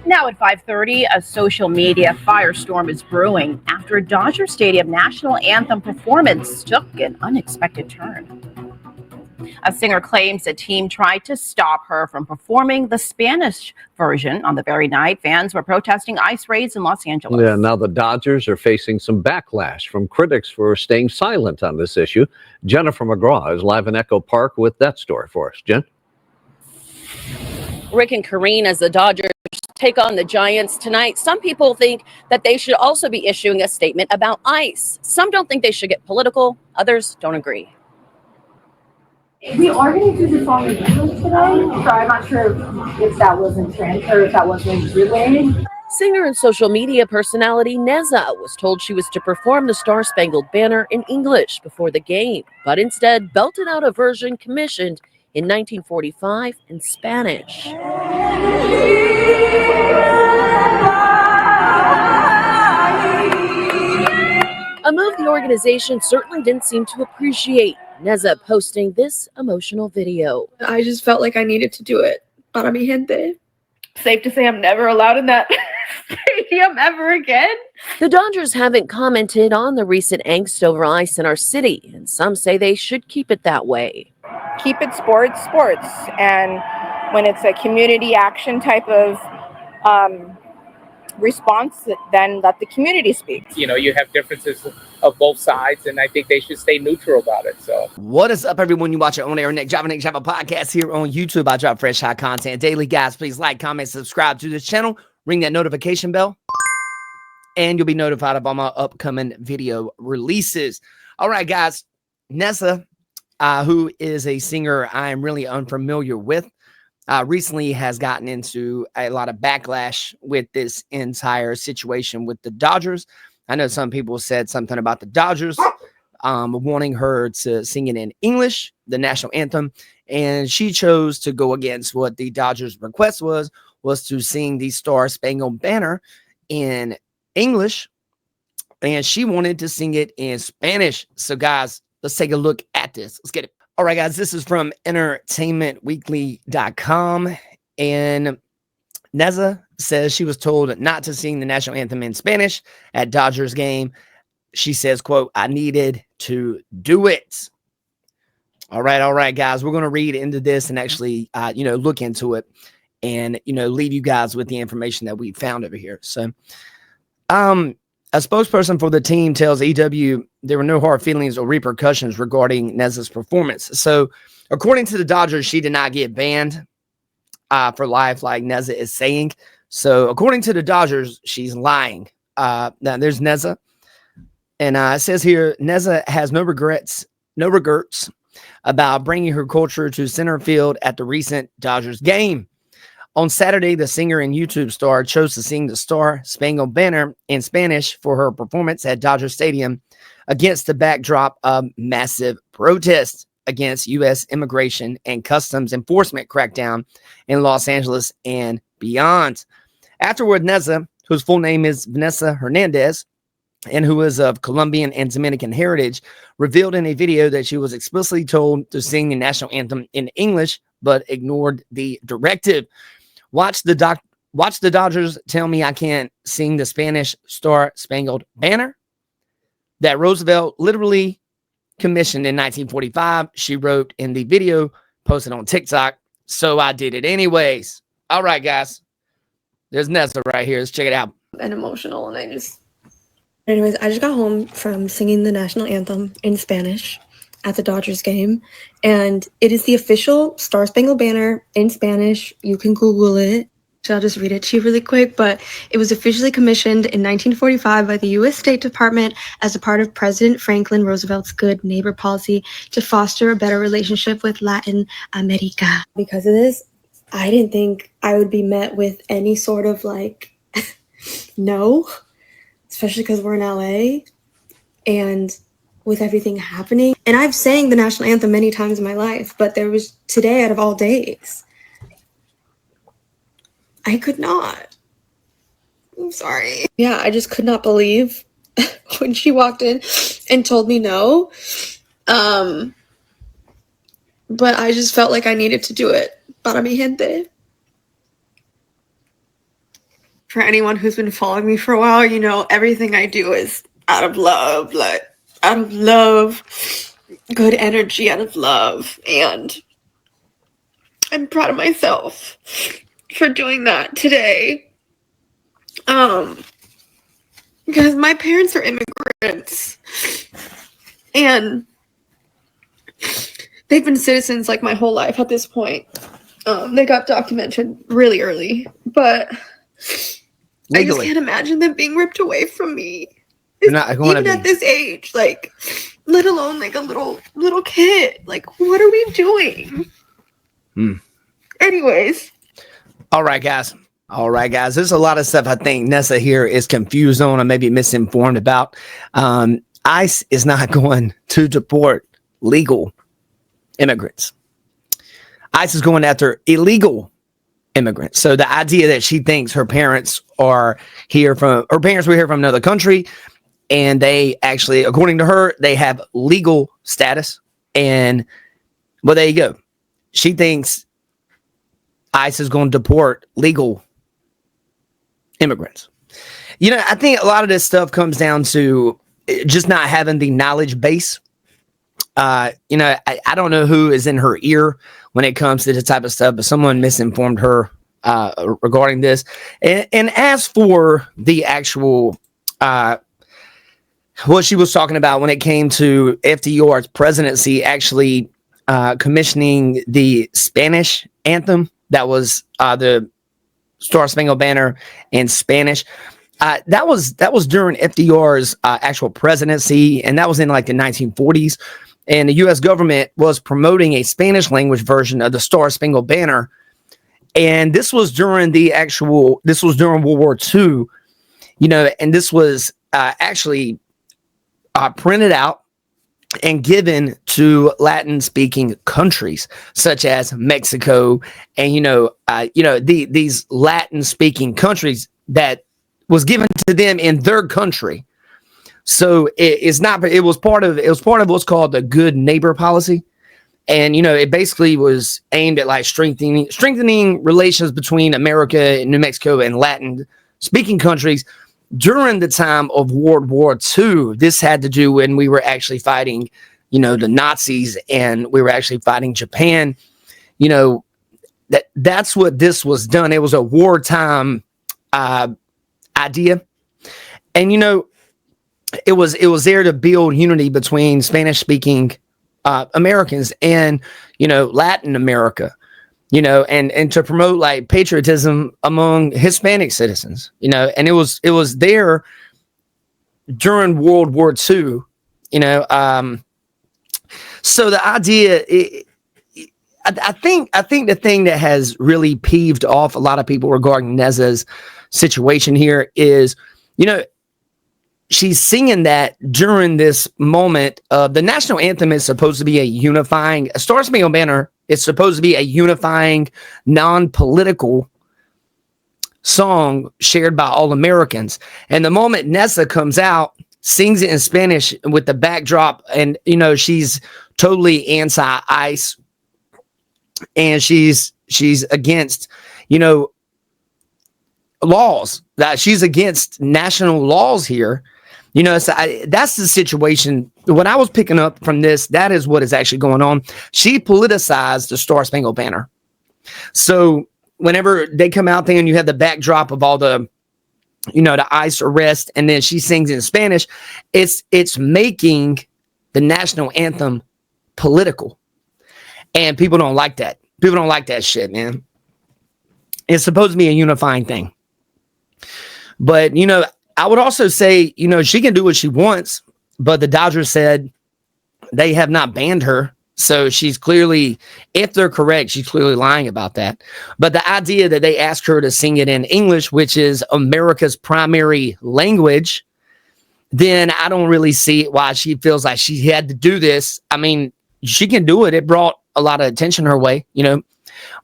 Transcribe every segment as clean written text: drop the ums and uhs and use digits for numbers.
Now at 5:30, a social media firestorm is brewing after a Dodger Stadium National Anthem performance took an unexpected turn. A singer claims a team tried to stop her from performing the Spanish version. On the very night, fans were protesting ICE raids in Los Angeles. Yeah, now the Dodgers are facing some backlash from critics for staying silent on this issue. Jennifer McGraw is live in Echo Park with that story for us. Jen? Rick and Kareen, as the Dodgers take on the Giants tonight, some people think that they should also be issuing a statement about ICE. Some don't think they should get political. Others don't agree. We are going to do the song in English today, so I'm not sure if that wasn't transferred, if that wasn't relayed. Singer and social media personality Neza was told she was to perform the Star-Spangled Banner in English before the game, but instead belted out a version commissioned in 1945 in Spanish. A move the organization certainly didn't seem to appreciate. Neza posting this emotional video. I just felt like I needed to do it. Para mi gente. Safe to say I'm never allowed in that stadium ever again. The Dodgers haven't commented on the recent angst over ICE in our city, and some say they should keep it that way. Keep it sports. And when it's a community action type of response, then let the community speak. You know, you have differences of both sides, and I think they should stay neutral about it. So, what is up, everyone? You watch your own air Nick Java podcast here on YouTube. I drop fresh hot content daily, guys. Please like, comment, subscribe to this channel, ring that notification bell, and you'll be notified of all my upcoming video releases. All right, guys. Nezza, who is a singer I am really unfamiliar with, recently has gotten into a lot of backlash with this entire situation with the Dodgers. I know some people said something about the Dodgers wanting her to sing it in English, the national anthem, and she chose to go against what the Dodgers' request was to sing the Star-Spangled Banner in English, and she wanted to sing it in Spanish. So, guys, let's take a look at this. Let's get it. All right, guys, this is from entertainmentweekly.com, and Neza says she was told not to sing the national anthem in Spanish at Dodgers game. She says, quote, I needed to do it. All right, guys, we're going to read into this and actually, look into it and, leave you guys with the information that we found over here. So, a spokesperson for the team tells EW there were no hard feelings or repercussions regarding Nezza's performance. So, according to the Dodgers, she did not get banned for life, like Neza is saying. So, according to the Dodgers, she's lying. Now, there's Neza, and it says here, Neza has no regrets about bringing her culture to center field at the recent Dodgers game. On Saturday, the singer and YouTube star chose to sing the Star-Spangled Banner in Spanish for her performance at Dodger Stadium against the backdrop of massive protests against U.S. immigration and customs enforcement crackdown in Los Angeles and beyond. Afterward, Neza, whose full name is Vanessa Hernandez, and who is of Colombian and Dominican heritage, revealed in a video that she was explicitly told to sing the national anthem in English, but ignored the directive. Watch the Dodgers tell me I can't sing the Spanish Star-Spangled Banner that Roosevelt literally commissioned in 1945. She wrote in the video posted on TikTok. So I did it anyways. All right, guys. There's Neza right here. Let's check it out. And emotional, and I just got home from singing the national anthem in Spanish at the Dodgers game, and it is the official Star-Spangled Banner in Spanish. You can Google it. So I'll just read it to you really quick, but it was officially commissioned in 1945 by the U.S. State Department as a part of President Franklin Roosevelt's Good Neighbor policy to foster a better relationship with Latin America. Because of this, I didn't think I would be met with any sort of no, especially because we're in LA and with everything happening. And I've sang the national anthem many times in my life, but there was today out of all days, I could not. I'm sorry. Yeah, I just could not believe when she walked in and told me no. But I just felt like I needed to do it. Para mi gente. for anyone who's been following me for a while, you know, everything I do is out of love, good energy out of love. And I'm proud of myself for doing that today. Because my parents are immigrants and they've been citizens like my whole life at this point. They got documented really early, but I just can't imagine them being ripped away from me. Even at this age, like, let alone like a little kid. Like, what are we doing? Anyways. All right, guys. There's a lot of stuff I think Nessa here is confused on and maybe misinformed about. ICE is not going to deport legal immigrants. ICE is going after illegal immigrants. So the idea that she thinks her parents were here from another country, and they actually, according to her, they have legal status. And well, there you go. She thinks ICE is going to deport legal immigrants. You know, I think a lot of this stuff comes down to just not having the knowledge base. I don't know who is in her ear when it comes to this type of stuff, but someone misinformed her regarding this. And as for the actual what she was talking about when it came to FDR's presidency actually commissioning the Spanish anthem, that was the Star-Spangled Banner in Spanish. That was during FDR's actual presidency, and that was in like the 1940s. And the U.S. government was promoting a Spanish language version of the Star-Spangled Banner. And this was during World War II, you know, and this was actually printed out and given to Latin-speaking countries such as Mexico, and these Latin-speaking countries that was given to them in their country. So it was part of what's called the Good Neighbor policy, and it basically was aimed at like strengthening relations between America and New Mexico and Latin-speaking countries during the time of World War II. This had to do when we were actually fighting, the Nazis, and we were actually fighting Japan. That's what this was done. It was a wartime idea, and it was there to build unity between Spanish-speaking Americans and Latin America, and to promote like patriotism among Hispanic citizens, and it was there during World War II, so the idea, I think the thing that has really peeved off a lot of people regarding Nezza's situation here is, she's singing that during this moment of the national anthem is supposed to be a Star-Spangled Banner. It's supposed to be a unifying, non-political song shared by all Americans. And the moment Nezza comes out, sings it in Spanish with the backdrop, and she's totally anti-ICE, and she's against laws, that she's against national laws here. So that's the situation. What I was picking up from this, that is what is actually going on. She politicized the Star-Spangled Banner. So whenever they come out there and you have the backdrop of all the, the ICE arrest, and then she sings in Spanish, it's making the national anthem political. And people don't like that. People don't like that shit, man. It's supposed to be a unifying thing. But, I would also say, she can do what she wants, but the Dodgers said they have not banned her. So she's clearly, if they're correct, she's clearly lying about that. But the idea that they asked her to sing it in English, which is America's primary language, then I don't really see why she feels like she had to do this. I mean, she can do it. It brought a lot of attention her way,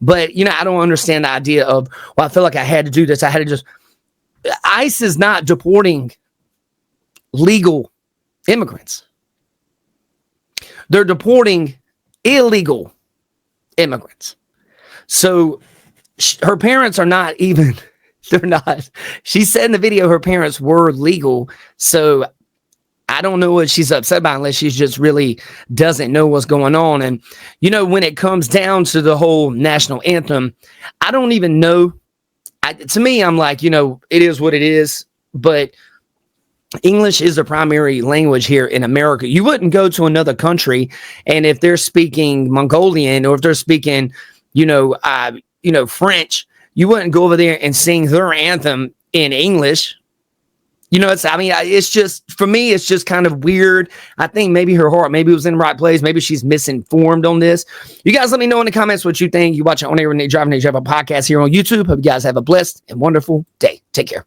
But, I don't understand the idea of, well, I feel like I had to do this. I had to just... ICE is not deporting legal immigrants. They're deporting illegal immigrants. So her parents are not even They're not. She said in the video her parents were legal. So I don't know what she's upset about unless she just really doesn't know what's going on. And, you know, when it comes down to the whole national anthem, I don't even know. To me, I'm like, you know, it is what it is. But English is the primary language here in America. You wouldn't go to another country, and if they're speaking Mongolian or if they're speaking, French, you wouldn't go over there and sing their anthem in English. You know, it's just, for me, it's just kind of weird. I think maybe her heart, maybe it was in the right place. Maybe she's misinformed on this. You guys let me know in the comments what you think. You watch On Air with Nate Driving Nate Drive podcast here on YouTube. Hope you guys have a blessed and wonderful day. Take care.